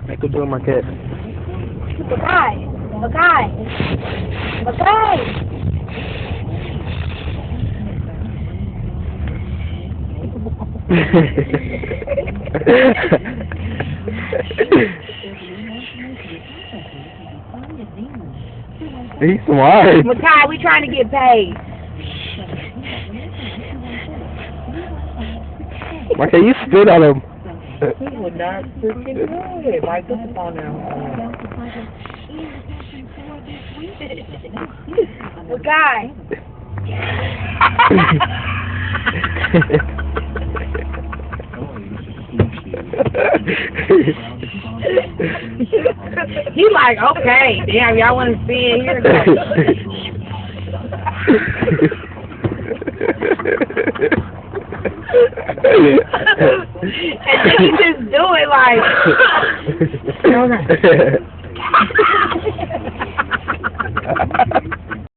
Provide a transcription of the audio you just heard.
Make him do my cat. Makai. He's smart. Makai, we trying to get paid. Why can't you spit on him? He would not freaking do it. Like, this on now. Makai. He like, okay, damn, y'all want to see it here? And then he just do it like.